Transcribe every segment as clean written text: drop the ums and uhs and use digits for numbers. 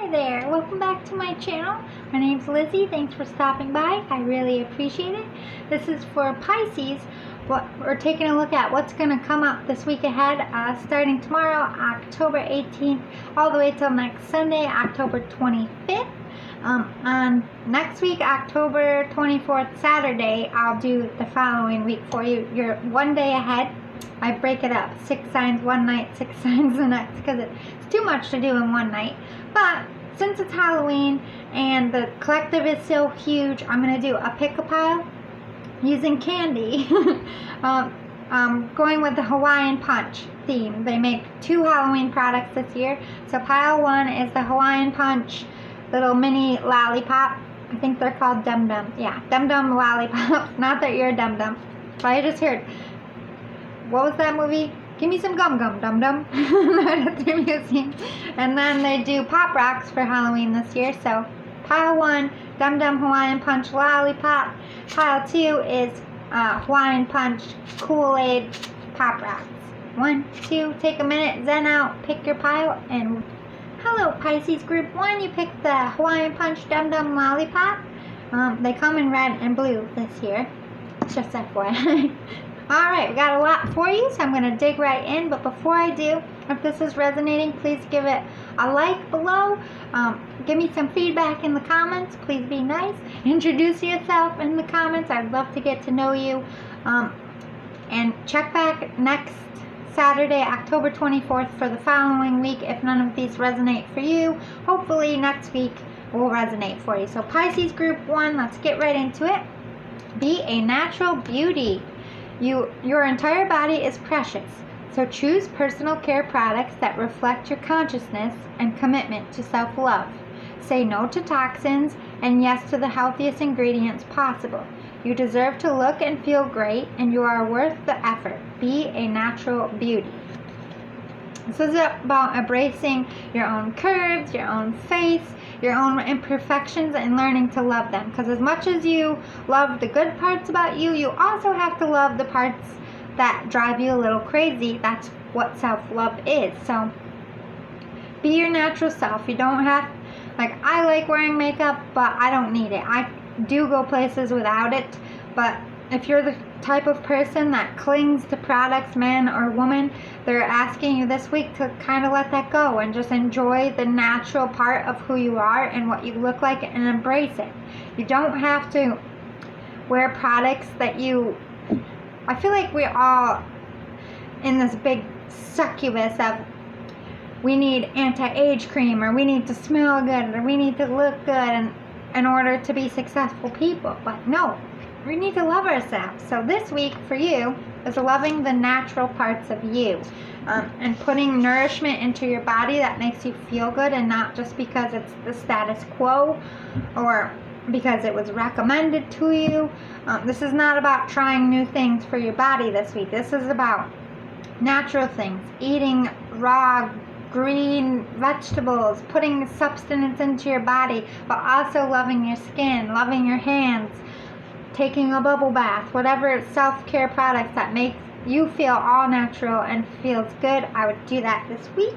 Hi there, welcome back to my channel. My name's Lizzie. Thanks for stopping by. I really appreciate it. This is for Pisces. We're taking a look at what's going to come up this week ahead, starting tomorrow, October 18th, all the way till next Sunday, October 25th. On next week, October 24th, Saturday, I'll do the following week for you. You're one day ahead. I break it up, 6 signs one night, 6 signs the next, because it's too much to do in one night. But since it's Halloween and the collective is so huge, I'm going to do a pick-a-pile using candy. Going with the Hawaiian Punch theme. They make 2 Halloween products this year. So pile 1 is the Hawaiian Punch little mini lollipop. I think they're called Dum-Dums. Yeah, Dum-Dum lollipops. Not that you're a Dum-Dum. So I just heard, what was that movie? Give me some gum gum, dum dum. At the museum. And then they do Pop Rocks for Halloween this year. So pile 1, Dum Dum Hawaiian Punch lollipop. Pile 2 is Hawaiian Punch Kool-Aid Pop Rocks. 1, 2, take a minute, zen out, pick your pile, and hello Pisces Group 1. You picked the Hawaiian Punch Dum Dum lollipop. They come in red and blue this year. Just FYI. Alright, we got a lot for you, so I'm going to dig right in. But before I do, if this is resonating, please give it a like below. Give me some feedback in the comments. Please be nice. Introduce yourself in the comments. I'd love to get to know you. And check back next Saturday, October 24th for the following week. If none of these resonate for you, hopefully next week will resonate for you. So Pisces Group 1, let's get right into it. Be a natural beauty. Your entire body is precious, so choose personal care products that reflect your consciousness and commitment to self-love. Say no to toxins and yes to the healthiest ingredients possible. You deserve to look and feel great, and you are worth the effort. Be a natural beauty. This is about embracing your own curves, your own face, your own imperfections, and learning to love them. Because as much as you love the good parts about you, you also have to love the parts that drive you a little crazy. That's what self-love is. So be your natural self. You don't have, like, I like wearing makeup, but I don't need it. I do go places without it, but if you're the type of person that clings to products, man or woman, they're asking you this week to kind of let that go and just enjoy the natural part of who you are and what you look like and embrace it. You don't have to wear products that I feel like we're all in this big succubus of we need anti-age cream, or we need to smell good, or we need to look good in order to be successful people. But no. We need to love ourselves. So this week for you is loving the natural parts of you, and putting nourishment into your body that makes you feel good, and not just because it's the status quo or because it was recommended to you. This is not about trying new things for your body this week. This is about natural things, eating raw green vegetables, putting substance into your body, but also loving your skin, loving your hands, taking a bubble bath, whatever self-care products that make you feel all natural and feels good. I would do that this week.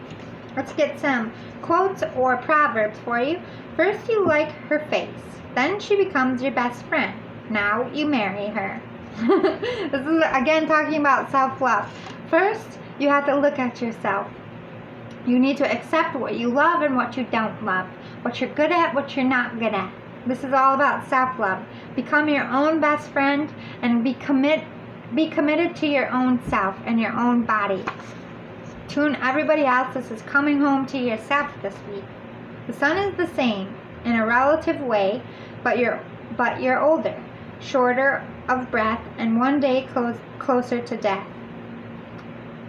Let's get some quotes or proverbs for you. First, you like her face. Then she becomes your best friend. Now you marry her. This is, again, talking about self-love. First, you have to look at yourself. You need to accept what you love and what you don't love. What you're good at, what you're not good at. This is all about self-love. Become your own best friend and be committed to your own self and your own body. Tune everybody else. This is coming home to yourself this week. The sun is the same in a relative way, but you're older, shorter of breath, and one day closer to death.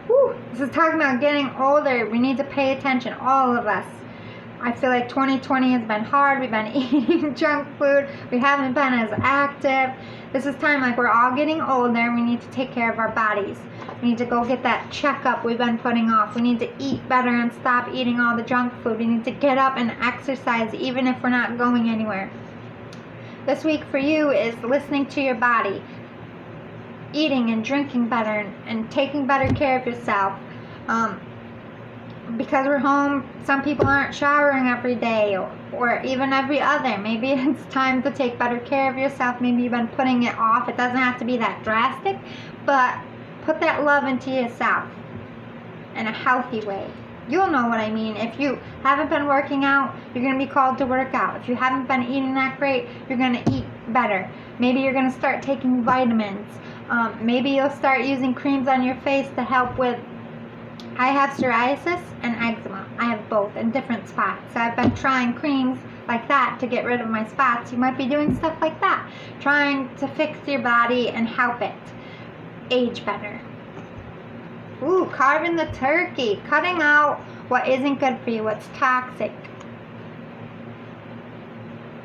Whew. This is talking about getting older. We need to pay attention, all of us. I feel like 2020 has been hard. We've been eating junk food. We haven't been as active. This is time, like, we're all getting older. We need to take care of our bodies. We need to go get that checkup we've been putting off. We need to eat better and stop eating all the junk food. We need to get up and exercise even if we're not going anywhere. This week for you is listening to your body, eating and drinking better, and taking better care of yourself. because we're home, some people aren't showering every day or even every other. Maybe it's time to take better care of yourself. Maybe you've been putting it off. It doesn't have to be that drastic, but put that love into yourself in a healthy way. You'll know what I mean. If you haven't been working out, you're going to be called to work out. If you haven't been eating that great, you're going to eat better. Maybe you're going to start taking vitamins. Maybe you'll start using creams on your face to help with. I have psoriasis and eczema. I have both in different spots. So I've been trying creams like that to get rid of my spots. You might be doing stuff like that, trying to fix your body and help it age better. Ooh, carving the turkey, cutting out what isn't good for you, what's toxic.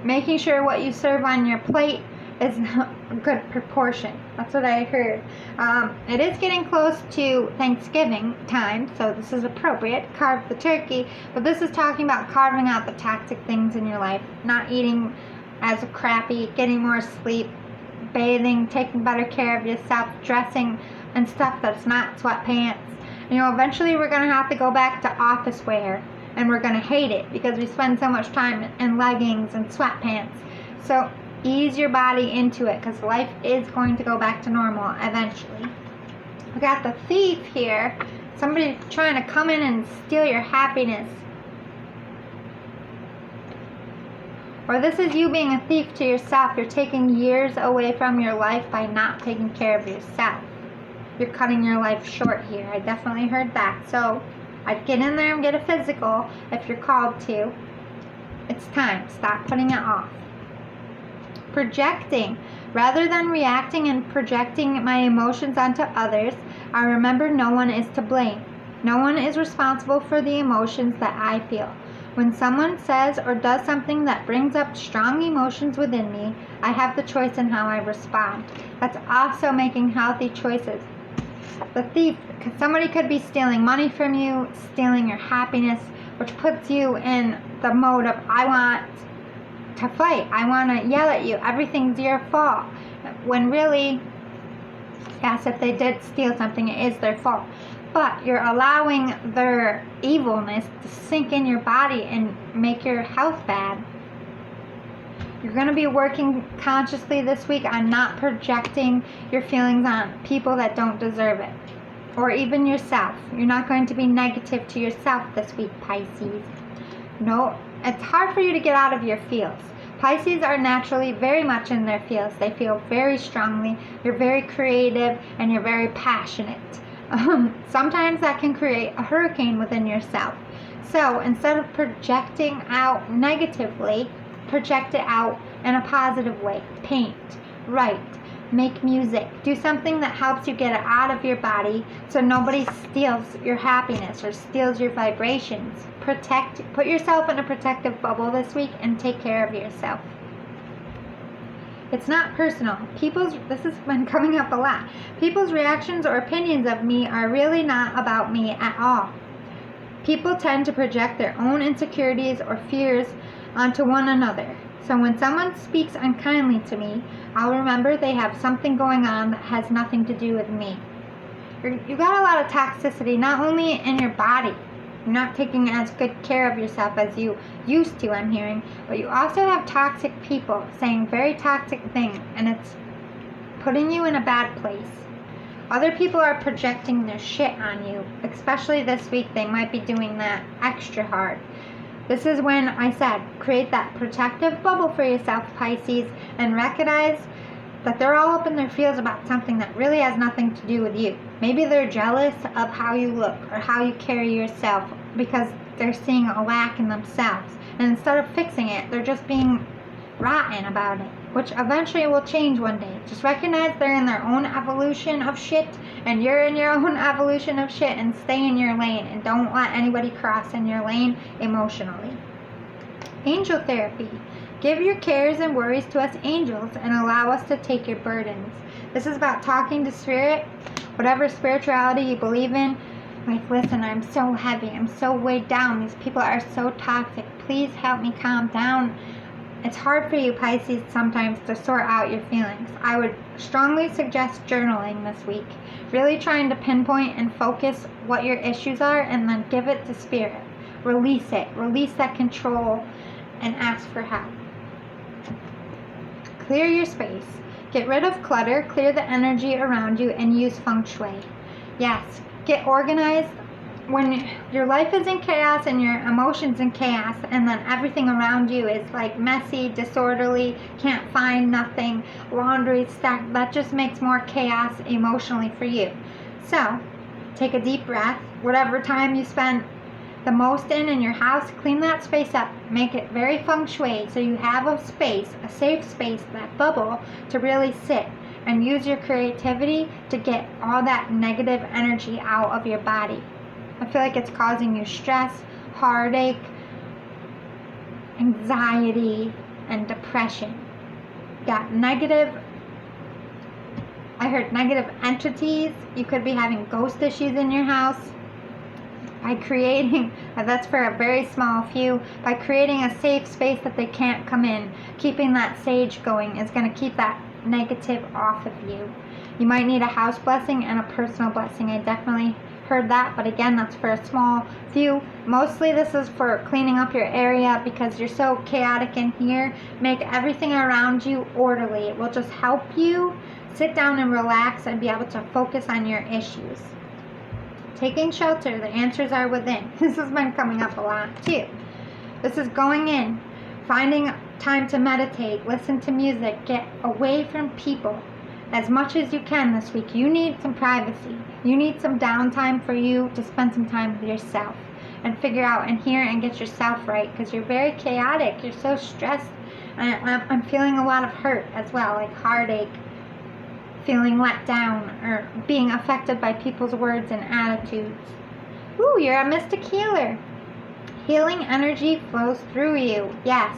Making sure what you serve on your plate is a good proportion. That's what I heard. It is getting close to Thanksgiving time, so this is appropriate. Carve the turkey, but this is talking about carving out the toxic things in your life, not eating as crappy, getting more sleep, bathing, taking better care of yourself, dressing and stuff that's not sweatpants. You know, eventually we're going to have to go back to office wear, and we're going to hate it because we spend so much time in leggings and sweatpants. So ease your body into it, because life is going to go back to normal eventually. We got the thief here. Somebody trying to come in and steal your happiness. Or this is you being a thief to yourself. You're taking years away from your life by not taking care of yourself. You're cutting your life short here. I definitely heard that. So I'd get in there and get a physical if you're called to. It's time. Stop putting it off. Projecting. Rather than reacting and projecting my emotions onto others, I remember no one is to blame. No one is responsible for the emotions that I feel. When someone says or does something that brings up strong emotions within me, I have the choice in how I respond. That's also making healthy choices. The thief, somebody could be stealing money from you, stealing your happiness, which puts you in the mode of, I want to fight, I want to yell at you, everything's your fault. When really, yes, if they did steal something, it is their fault. But you're allowing their evilness to sink in your body and make your health bad. You're going to be working consciously this week on not projecting your feelings on people that don't deserve it. Or even yourself. You're not going to be negative to yourself this week, Pisces. No, it's hard for you to get out of your feels. Pisces are naturally very much in their feels. They feel very strongly. You're very creative and you're very passionate. Sometimes that can create a hurricane within yourself. So instead of projecting out negatively, project it out in a positive way. Paint, write, make music. Do something that helps you get it out of your body so nobody steals your happiness or steals your vibrations. Put yourself in a protective bubble this week and take care of yourself. It's not personal. This has been coming up a lot. People's reactions or opinions of me are really not about me at all. People tend to project their own insecurities or fears onto one another. So when someone speaks unkindly to me, I'll remember they have something going on that has nothing to do with me. You got a lot of toxicity, not only in your body. You're not taking as good care of yourself as you used to, I'm hearing, but you also have toxic people saying very toxic things, and it's putting you in a bad place. Other people are projecting their shit on you, especially this week. They might be doing that extra hard. This is when I said, create that protective bubble for yourself, Pisces, and recognize that they're all up in their feels about something that really has nothing to do with you. Maybe they're jealous of how you look or how you carry yourself because they're seeing a lack in themselves. And instead of fixing it, they're just being rotten about it, which eventually will change one day. Just recognize they're in their own evolution of shit, and you're in your own evolution of shit, and stay in your lane, and don't let anybody cross in your lane emotionally. Angel therapy. Give your cares and worries to us angels and allow us to take your burdens. This is about talking to spirit, whatever spirituality you believe in. Like, listen, I'm so heavy. I'm so weighed down. These people are so toxic. Please help me calm down It's hard for you, Pisces, sometimes to sort out your feelings. I would strongly suggest journaling this week. Really trying to pinpoint and focus what your issues are and then give it to Spirit. Release it. Release that control and ask for help. Clear your space. Get rid of clutter, clear the energy around you, and use feng shui. Yes, get organized. When your life is in chaos and your emotions in chaos, and then everything around you is like messy, disorderly, can't find nothing, laundry stacked, that just makes more chaos emotionally for you. So, take a deep breath. Whatever time you spend the most in your house, clean that space up. Make it very feng shui so you have a space, a safe space, that bubble to really sit and use your creativity to get all that negative energy out of your body. I feel like it's causing you stress, heartache, anxiety, and depression. Got negative, I heard negative entities. You could be having ghost issues in your house. By creating, that's for a very small few, by creating a safe space that they can't come in, keeping that sage going is going to keep that negative off of you. You might need a house blessing and a personal blessing. I definitely heard that, but again, that's for a small few. Mostly this is for cleaning up your area because you're so chaotic in here. Make everything around you orderly. It will just help you sit down and relax and be able to focus on your issues. Taking shelter, the answers are within. This has been coming up a lot too. This is going in, finding time to meditate, listen to music, get away from people as much as you can this week. You need some privacy. You need some downtime for you to spend some time with yourself and figure out and hear and get yourself right, because you're very chaotic. You're so stressed. And I'm feeling a lot of hurt as well, like heartache, feeling let down, or being affected by people's words and attitudes. Ooh, you're a mystic healer. Healing energy flows through you. Yes.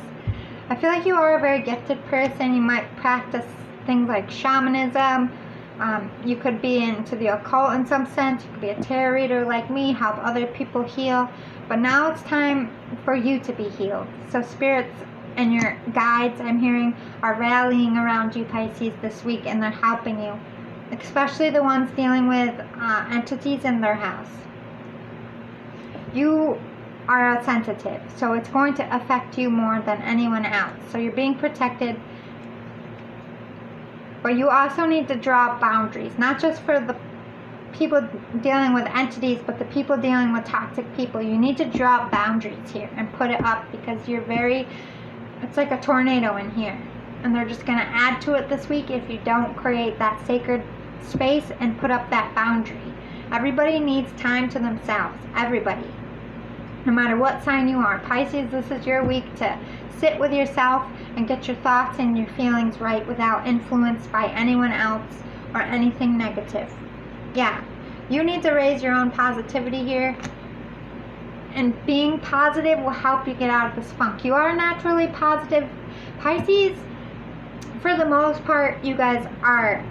I feel like you are a very gifted person. You might practice things like shamanism. You could be into the occult in some sense. You could be a tarot reader like me, help other people heal. But now it's time for you to be healed. So spirits and your guides, I'm hearing, are rallying around you, Pisces, this week, and they're helping you, especially the ones dealing with entities in their house. You are a sensitive, so it's going to affect you more than anyone else. So you're being protected, but you also need to draw boundaries, not just for the people dealing with entities, but the people dealing with toxic people. You need to draw boundaries here and put it up, because you're very, it's like a tornado in here, and they're just going to add to it this week if you don't create that sacred space and put up that boundary. Everybody needs time to themselves. Everybody. No matter what sign you are. Pisces, this is your week to sit with yourself and get your thoughts and your feelings right without influence by anyone else or anything negative. Yeah, you need to raise your own positivity here. And being positive will help you get out of this funk. You are naturally positive. Pisces, for the most part, you guys are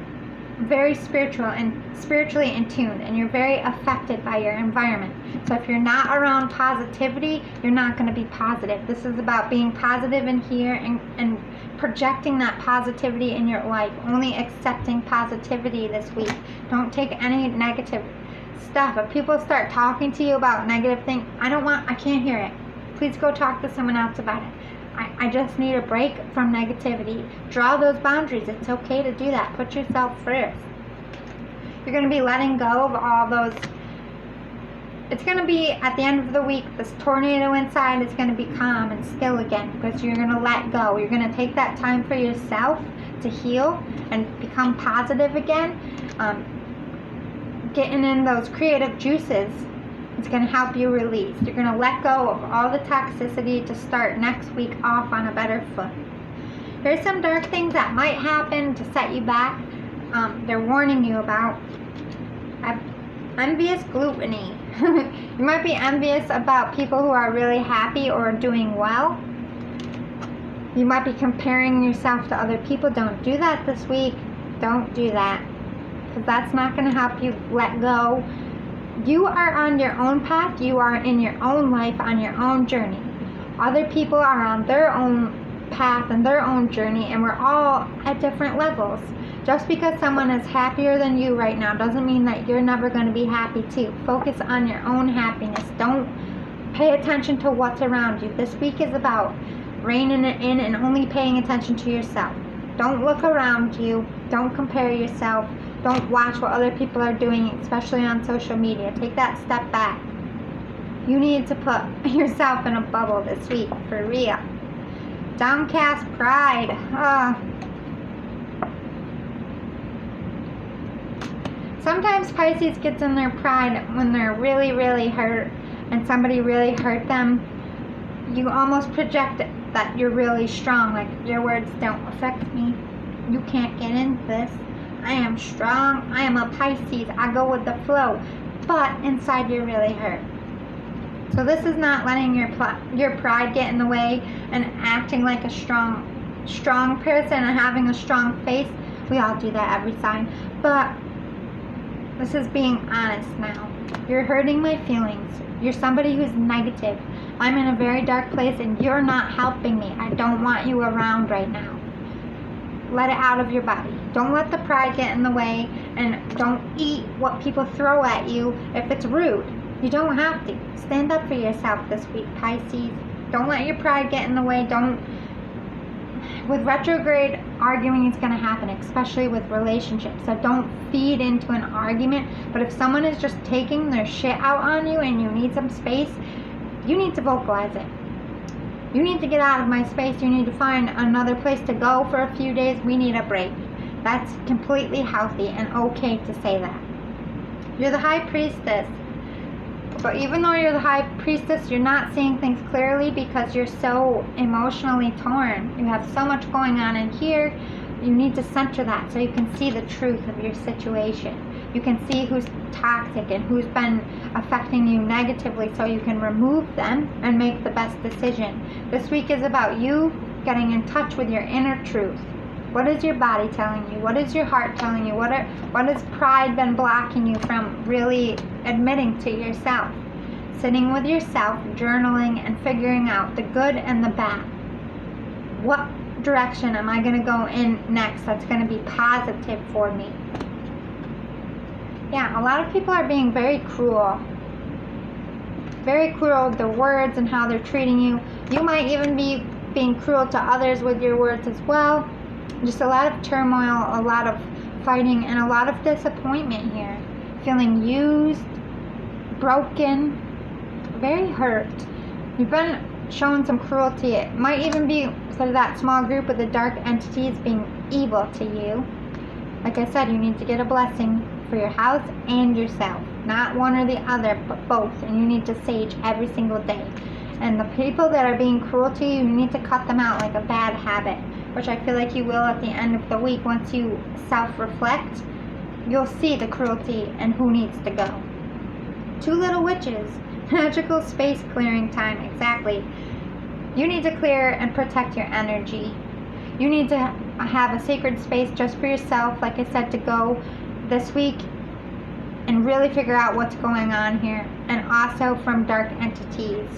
very spiritual and spiritually in tune, and you're very affected by your environment. So if you're not around positivity, you're not going to be positive. This is about being positive in here and projecting that positivity in your life. Only accepting positivity this week. Don't take any negative stuff. If people start talking to you about negative things, I can't hear it. Please go talk to someone else about it. I just need a break from negativity. Draw those boundaries. It's okay to do that. Put yourself first. You're going to be letting go of all those. It's going to be, at the end of the week, this tornado inside is going to be calm and still again, because you're going to let go. You're going to take that time for yourself to heal and become positive again. Getting in those creative juices, it's going to help you release. You're going to let go of all the toxicity to start next week off on a better foot. Here's some dark things that might happen to set you back. They're warning you about. Envious gluttony. You might be envious about people who are really happy or doing well. You might be comparing yourself to other people. Don't do that this week. Don't do that, because that's not going to help you let go. You are on your own path. You are in your own life, on your own journey. Other people are on their own path and their own journey, and we're all at different levels. Just because someone is happier than you right now doesn't mean that you're never going to be happy too. Focus on your own happiness. Don't pay attention to what's around you. This week is about reining it in and only paying attention to yourself. Don't look around you. Don't compare yourself. Don't watch what other people are doing, especially on social media. Take that step back. You need to put yourself in a bubble this week, for real. Downcast pride. Sometimes Pisces gets in their pride when they're really, really hurt and somebody really hurt them. You almost project that you're really strong, like your words don't affect me. You can't get into this. I am strong. I am a Pisces. I go with the flow. But inside you're really hurt. So this is not letting your pride get in the way and acting like a strong person and having a strong face. We all do that every sign. But this is being honest now. You're hurting my feelings. You're somebody who's negative. I'm in a very dark place and you're not helping me. I don't want you around right now. Let it out of your body. Don't let the pride get in the way, and don't eat what people throw at you if it's rude. You don't have to. Stand up for yourself this week, Pisces. Don't let your pride get in the way. With retrograde, arguing is going to happen, especially with relationships. So don't feed into an argument. But if someone is just taking their shit out on you and you need some space, you need to vocalize it. You need to get out of my space. You need to find another place to go for a few days. We need a break. That's completely healthy and okay to say that. You're the High Priestess. But even though you're the High Priestess, you're not seeing things clearly because you're so emotionally torn. You have so much going on in here. You need to center that so you can see the truth of your situation. You can see who's toxic and who's been affecting you negatively so you can remove them and make the best decision. This week is about you getting in touch with your inner truth. What is your body telling you? What is your heart telling you? What has pride been blocking you from really admitting to yourself? Sitting with yourself, journaling, and figuring out the good and the bad. What direction am I going to go in next that's going to be positive for me? Yeah, a lot of people are being very cruel. Very cruel with their words and how they're treating you. You might even be being cruel to others with your words as well. Just a lot of turmoil, a lot of fighting, and a lot of disappointment here. Feeling used, broken, very hurt. You've been shown some cruelty. It might even be sort of that small group of the dark entities being evil to you. Like I said, you need to get a blessing for your house and yourself. Not one or the other, but both. And you need to sage every single day. And the people that are being cruel to you, you need to cut them out like a bad habit, which I feel like you will at the end of the week. Once you self-reflect, you'll see the cruelty and who needs to go. Two little witches. Magical space clearing time. Exactly. You need to clear and protect your energy. You need to have a sacred space just for yourself, like I said, to go this week and really figure out what's going on here. And also from dark entities.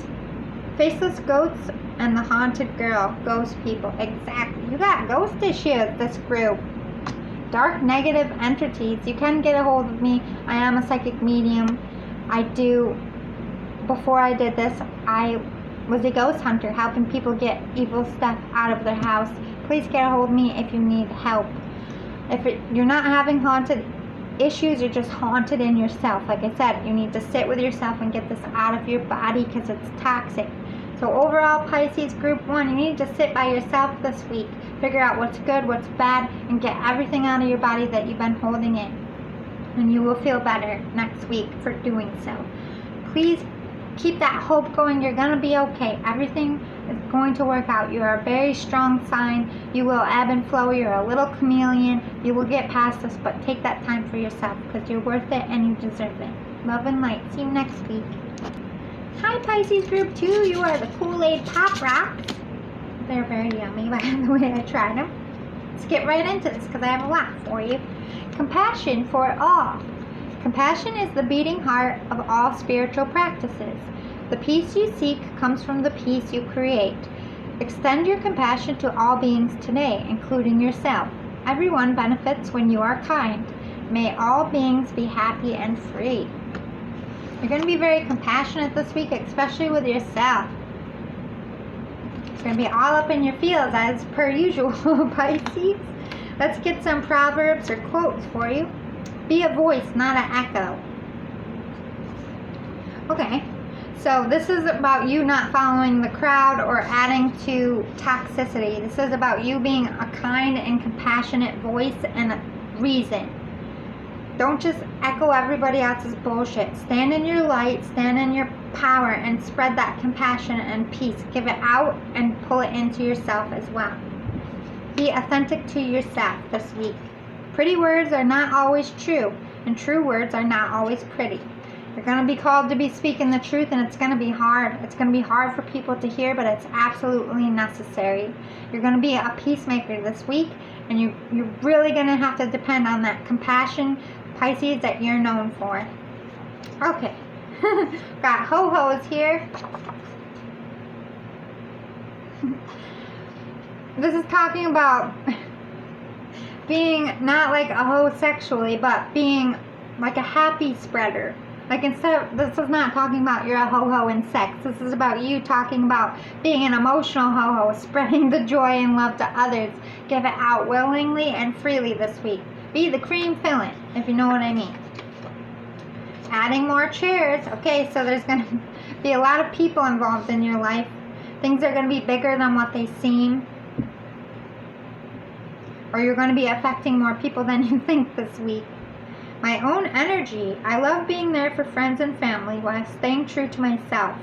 Faceless ghosts and the haunted girl. Ghost people. Exactly. You got ghost issues, this group. Dark negative entities. You can get a hold of me. I am a psychic medium. Before I did this, I was a ghost hunter, helping people get evil stuff out of their house. Please get a hold of me if you need help. You're not having haunted issues, you're just haunted in yourself. Like I said, you need to sit with yourself and get this out of your body because it's toxic. So overall, Pisces Group 1, you need to sit by yourself this week. Figure out what's good, what's bad, and get everything out of your body that you've been holding in. And you will feel better next week for doing so. Please keep that hope going. You're going to be okay. Everything is going to work out. You are a very strong sign. You will ebb and flow. You're a little chameleon. You will get past this, but take that time for yourself because you're worth it and you deserve it. Love and light. See you next week. Hi, Pisces Group 2. You are the Kool-Aid Pop Rocks. They're very yummy, by the way I tried them. Let's get right into this because I have a lot for you. Compassion for all. Compassion is the beating heart of all spiritual practices. The peace you seek comes from the peace you create. Extend your compassion to all beings today, including yourself. Everyone benefits when you are kind. May all beings be happy and free. You're going to be very compassionate this week, especially with yourself. It's going to be all up in your feels as per usual, Pisces. Let's get some proverbs or quotes for you. Be a voice, not an echo. Okay, so this is about you not following the crowd or adding to toxicity. This is about you being a kind and compassionate voice and reason. Don't just echo everybody else's bullshit. Stand in your light, stand in your power, and spread that compassion and peace. Give it out and pull it into yourself as well. Be authentic to yourself this week. Pretty words are not always true, and true words are not always pretty. You're going to be called to be speaking the truth, and it's going to be hard. It's going to be hard for people to hear, but it's absolutely necessary. You're going to be a peacemaker this week, and you're really going to have to depend on that compassion, Pisces, that you're known for. Okay. Got ho-hos here. This is talking about being not like a hoe sexually, but being like a happy spreader. Like this is not talking about you're a ho-ho in sex. This is about you talking about being an emotional ho-ho, spreading the joy and love to others. Give it out willingly and freely this week. Be the cream filling, if you know what I mean. Adding more chairs. Okay, so there's going to be a lot of people involved in your life. Things are going to be bigger than what they seem. Or you're going to be affecting more people than you think this week. My own energy. I love being there for friends and family while staying true to myself.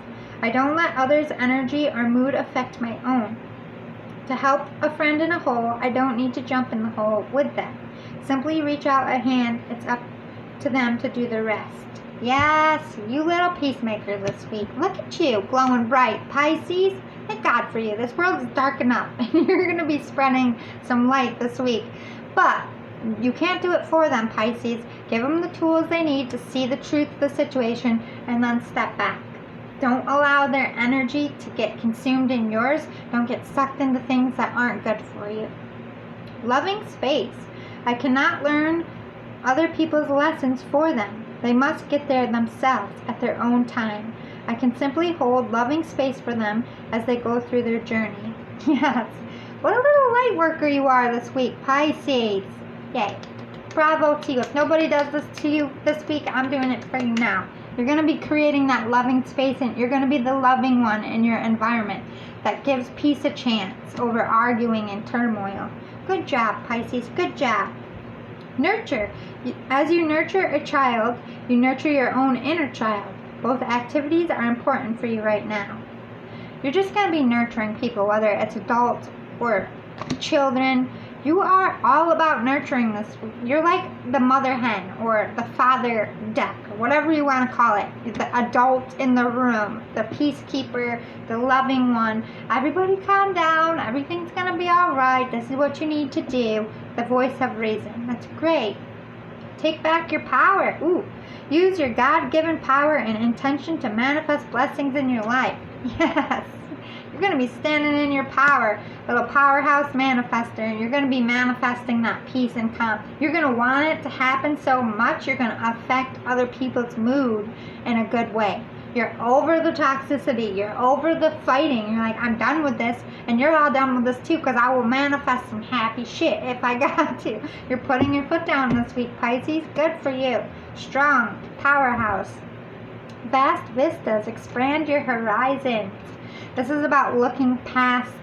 I don't let others' energy or mood affect my own. To help a friend in a hole, I don't need to jump in the hole with them. Simply reach out a hand. It's up to them to do the rest. Yes, you little peacemaker this week. Look at you, glowing bright. Pisces, thank God for you. This world is dark enough, and you're going to be spreading some light this week. But you can't do it for them, Pisces. Give them the tools they need to see the truth of the situation and then step back. Don't allow their energy to get consumed in yours. Don't get sucked into things that aren't good for you. Loving space. I cannot learn other people's lessons for them. They must get there themselves at their own time. I can simply hold loving space for them as they go through their journey. Yes. What a little light worker you are this week, Pisces. Yay. Bravo to you. If nobody does this to you this week, I'm doing it for you now. You're going to be creating that loving space, and you're going to be the loving one in your environment that gives peace a chance over arguing and turmoil. Good job, Pisces. Good job. Nurture. As you nurture a child, you nurture your own inner child. Both activities are important for you right now. You're just going to be nurturing people, whether it's adults or children. You are all about nurturing this. You're like the mother hen or the father duck, or whatever you want to call it. The adult in the room, the peacekeeper, the loving one. Everybody calm down. Everything's going to be all right. This is what you need to do. The voice of reason. That's great. Take back your power. Ooh. Use your God-given power and intention to manifest blessings in your life. Yes. You're going to be standing in your power, little powerhouse manifester, and you're going to be manifesting that peace and calm. You're going to want it to happen so much, you're going to affect other people's mood in a good way. You're over the toxicity. You're over the fighting. You're like, I'm done with this, and you're all done with this too, because I will manifest some happy shit if I got to. You're putting your foot down this week, Pisces. Good for you. Strong. Powerhouse. Vast vistas. Expand your horizons. This is about looking past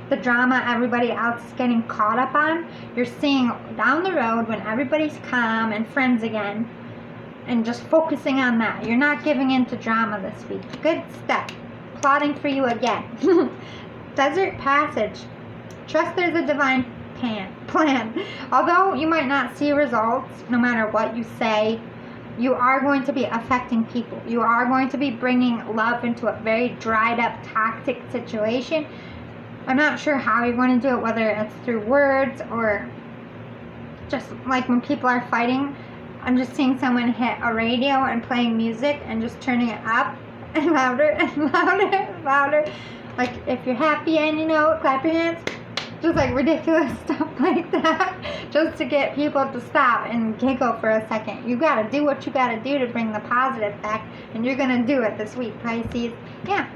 the drama everybody else is getting caught up on. You're seeing down the road when everybody's calm and friends again, and just focusing on that. You're not giving in to drama this week. Good step. Plotting for you again. Desert passage. Trust there's a divine plan. Although you might not see results, no matter what you say, you are going to be affecting people. You are going to be bringing love into a very dried up, toxic situation. I'm not sure how you're going to do it, whether it's through words or just like when people are fighting. I'm just seeing someone hit a radio and playing music and just turning it up and louder and louder and louder. Like, if you're happy and you know it, clap your hands. Just like ridiculous stuff like that. Just to get people to stop and giggle for a second. You gotta do what you gotta do to bring the positive back. And you're gonna do it this week, Pisces. Yeah.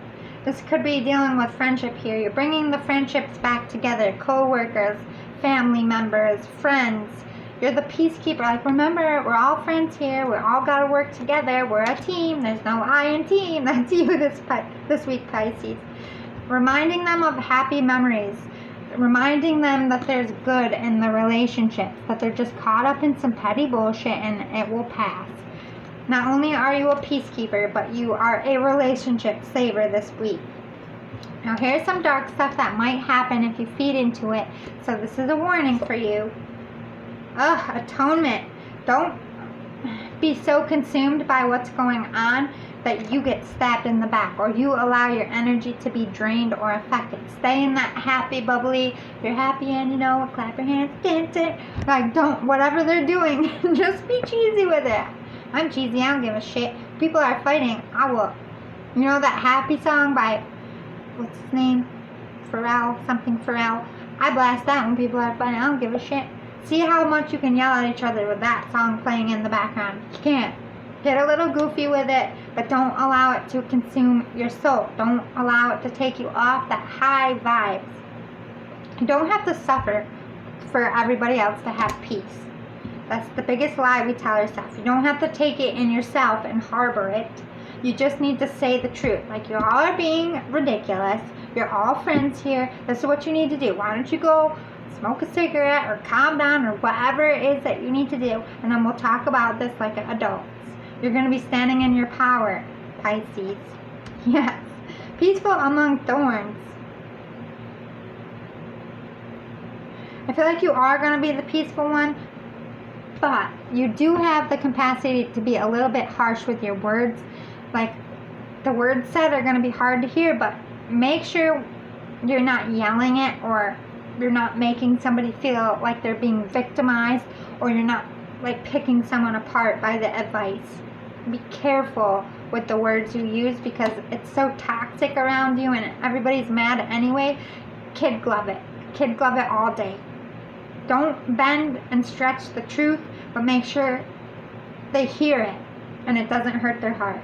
This could be dealing with friendship here. You're bringing the friendships back together. Co-workers, family members, friends. You're the peacekeeper. Like, remember, we're all friends here. We all got to work together. We're a team. There's no I in team. That's you this week, Pisces. Reminding them of happy memories. Reminding them that there's good in the relationships. That they're just caught up in some petty bullshit and it will pass. Not only are you a peacekeeper, but you are a relationship saver this week. Now, here's some dark stuff that might happen if you feed into it. So this is a warning for you. Atonement. Don't be so consumed by what's going on that you get stabbed in the back or you allow your energy to be drained or affected. Stay in that happy, bubbly, you're happy and you know it, clap your hands, dance it. Like, don't, whatever they're doing, just be cheesy with it. I'm cheesy, I don't give a shit. People are fighting, I will. You know that happy song by, what's his name? Something Pharrell. I blast that when people are fighting, I don't give a shit. See how much you can yell at each other with that song playing in the background. You can't. Get a little goofy with it, but don't allow it to consume your soul. Don't allow it to take you off that high vibes. You don't have to suffer for everybody else to have peace. That's the biggest lie we tell ourselves. You don't have to take it in yourself and harbor it. You just need to say the truth. Like, you all are being ridiculous. You're all friends here. This is what you need to do. Why don't you go smoke a cigarette or calm down or whatever it is that you need to do, and then we'll talk about this like adults. You're going to be standing in your power, Pisces. Yes. Peaceful among thorns. I feel like you are going to be the peaceful one, but you do have the capacity to be a little bit harsh with your words. Like, the words said are going to be hard to hear, but make sure you're not yelling it, or you're not making somebody feel like they're being victimized, or you're not like picking someone apart by the advice. Be careful with the words you use because it's so toxic around you and everybody's mad anyway. Kid glove it. Kid glove it all day. Don't bend and stretch the truth, but make sure they hear it and it doesn't hurt their heart.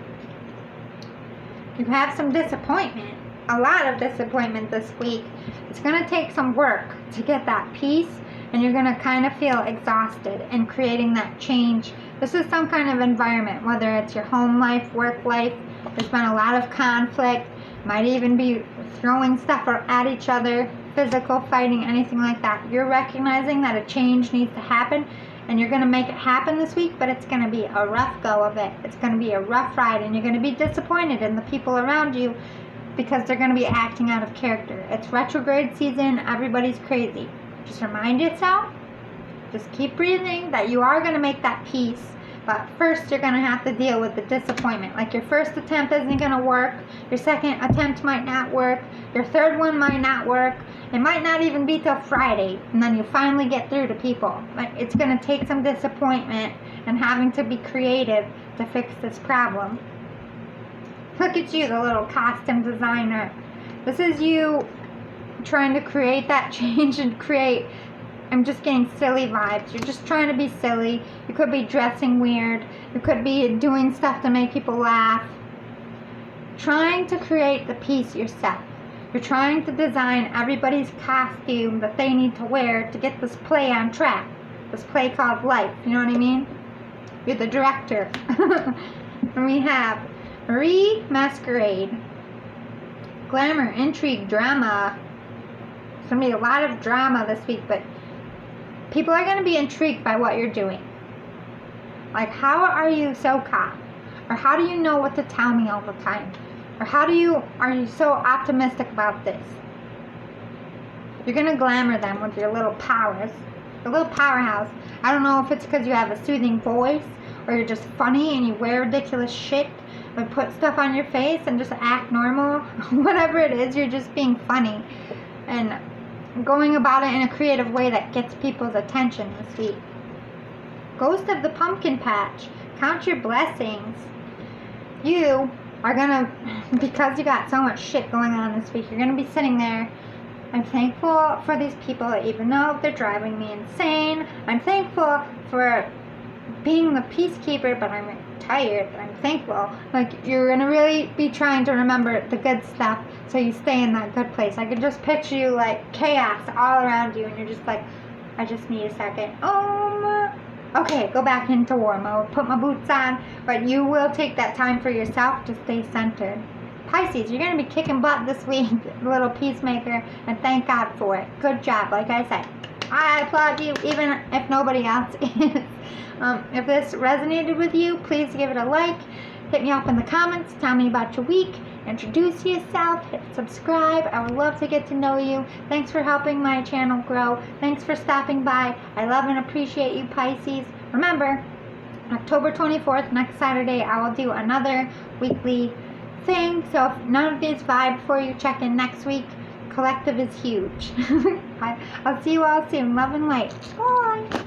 You have some disappointment. A lot of disappointment this week. It's going to take some work to get that peace, and you're going to kind of feel exhausted in creating that change. This is some kind of environment, whether it's your home life, work life. There's been a lot of conflict. Might even be throwing stuff at each other, physical fighting, anything like that. You're recognizing that a change needs to happen, and you're going to make it happen this week, but it's going to be a rough go of it. It's going to be a rough ride, and you're going to be disappointed in the people around you because they're going to be acting out of character. It's retrograde season. Everybody's crazy. Just remind yourself, just keep breathing, that you are going to make that peace. But first, you're going to have to deal with the disappointment. Like, your first attempt isn't going to work. Your second attempt might not work. Your third one might not work. It might not even be till Friday. And then you finally get through to people. Like, it's going to take some disappointment and having to be creative to fix this problem. Look at you, the little costume designer. This is you trying to create that change and create, I'm just getting silly vibes. You're just trying to be silly. You could be dressing weird. You could be doing stuff to make people laugh. Trying to create the peace yourself. You're trying to design everybody's costume that they need to wear to get this play on track. This play called life. You know what I mean? You're the director. And we have Marie Masquerade. Glamour, intrigue, drama. There's going to be a lot of drama this week, but people are going to be intrigued by what you're doing. Like, how are you so calm? Or how do you know what to tell me all the time? Or are you so optimistic about this? You're going to glamour them with your little powers. Your little powerhouse. I don't know if it's because you have a soothing voice, or you're just funny and you wear ridiculous shit, or put stuff on your face and just act normal. Whatever it is, you're just being funny. And going about it in a creative way that gets people's attention this week. Ghost of the Pumpkin Patch. Count your blessings. You are gonna, because you got so much shit going on this week, you're gonna be sitting there. I'm thankful for these people, even though they're driving me insane. I'm thankful for being the peacekeeper, but I'm tired. But I'm thankful. Like, you're gonna really be trying to remember the good stuff, so you stay in that good place. I could just picture you like chaos all around you, and you're just like, I just need a second. Okay, go back into war mode. Put my boots on, but you will take that time for yourself to stay centered. Pisces, you're going to be kicking butt this week, little peacemaker, and thank God for it. Good job, like I said. I applaud you, even if nobody else is. If this resonated with you, please give it a like. Hit me up in the comments. Tell me about your week. Introduce yourself. Hit subscribe. I would love to get to know you. Thanks for helping my channel grow. Thanks for stopping by. I love and appreciate you, Pisces. Remember, October 24th, next Saturday, I will do another weekly thing. So if none of these vibe for you, check in next week. Collective is huge. I'll see you all soon. Love and light. Bye.